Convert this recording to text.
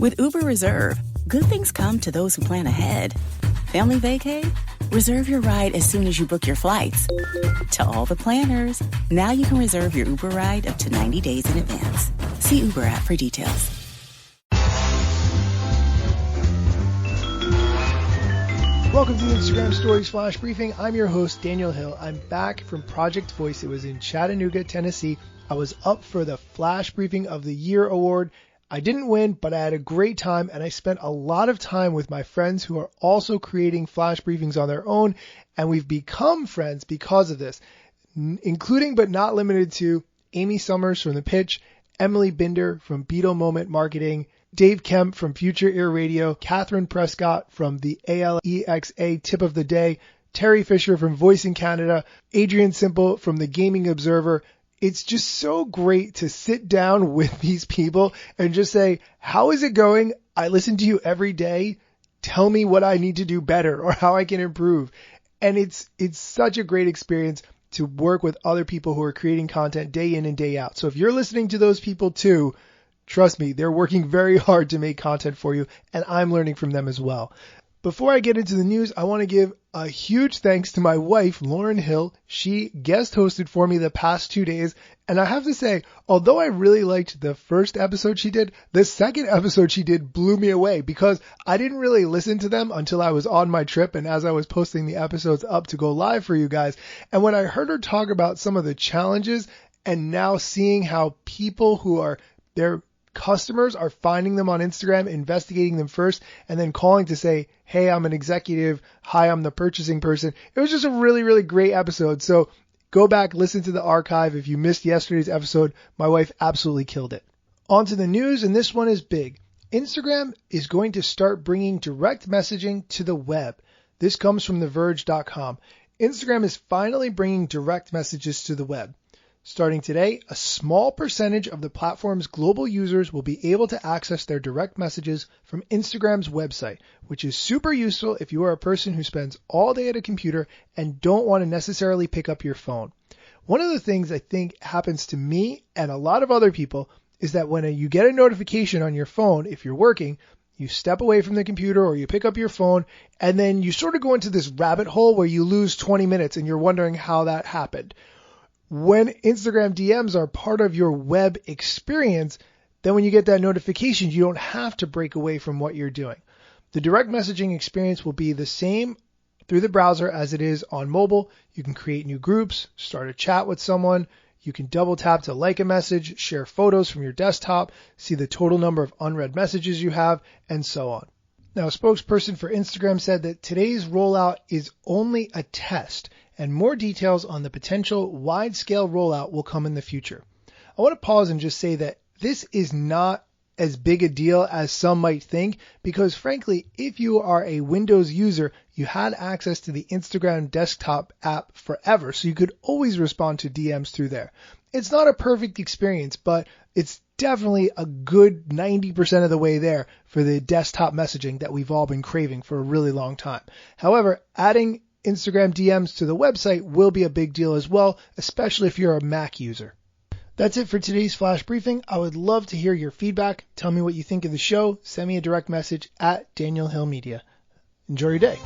With Uber Reserve, good things come to those who plan ahead. Family vacay? Reserve your ride as soon as you book your flights. To all the planners, now you can reserve your Uber ride up to 90 days in advance. See Uber app for details. Welcome to the Instagram Stories Flash Briefing. I'm your host, Daniel Hill. I'm back from Project Voice. It was in Chattanooga, Tennessee. I was up for the Flash Briefing of the Year award. I didn't win, but I had a great time, and I spent a lot of time with my friends who are also creating flash briefings on their own, and we've become friends because of this, including but not limited to Amy Summers from The Pitch, Emily Binder from Beetle Moment Marketing, Dave Kemp from Future Ear Radio, Catherine Prescott from the ALEXA Tip of the Day, Terry Fisher from Voice in Canada, Adrian Simple from The Gaming Observer. It's just so great to sit down with these people and just say, how is it going? I listen to you every day. Tell me what I need to do better or how I can improve. And it's such a great experience to work with other people who are creating content day in and day out. So if you're listening to those people too, trust me, they're working very hard to make content for you, and I'm learning from them as well. Before I get into the news, I want to give a huge thanks to my wife, Lauren Hill. She guest hosted for me the past 2 days. And I have to say, although I really liked the first episode she did, the second episode she did blew me away because I didn't really listen to them until I was on my trip and as I was posting the episodes up to go live for you guys. And when I heard her talk about some of the challenges and now seeing how people who are their customers are finding them on Instagram, investigating them first, and then calling to say, hey, I'm an executive. Hi, I'm the purchasing person. It was just a really, really great episode. So go back, listen to the archive. If you missed yesterday's episode, my wife absolutely killed it. On to the news, and this one is big. Instagram is going to start bringing direct messaging to the web. This comes from TheVerge.com. Instagram is finally bringing direct messages to the web. Starting today, a small percentage of the platform's global users will be able to access their direct messages from Instagram's website, which is super useful if you are a person who spends all day at a computer and don't want to necessarily pick up your phone. One of the things I think happens to me and a lot of other people is that when you get a notification on your phone, if you're working, you step away from the computer or you pick up your phone and then you sort of go into this rabbit hole where you lose 20 minutes and you're wondering how that happened. When Instagram DMs are part of your web experience, then when you get that notification, you don't have to break away from what you're doing. The direct messaging experience will be the same through the browser as it is on mobile. You can create new groups, start a chat with someone. You can double tap to like a message, share photos from your desktop, see the total number of unread messages you have, and so on. Now, a spokesperson for Instagram said that today's rollout is only a test, and more details on the potential wide-scale rollout will come in the future. I want to pause and just say that this is not as big a deal as some might think, because frankly, if you are a Windows user, you had access to the Instagram desktop app forever, so you could always respond to DMs through there. It's not a perfect experience, but it's definitely a good 90% of the way there for the desktop messaging that we've all been craving for a really long time. However, adding Instagram DMs to the website will be a big deal as well, especially if you're a Mac user. That's it for today's Flash Briefing. I would love to hear your feedback. Tell me what you think of the show. Send me a direct message at Daniel Hill Media. Enjoy your day.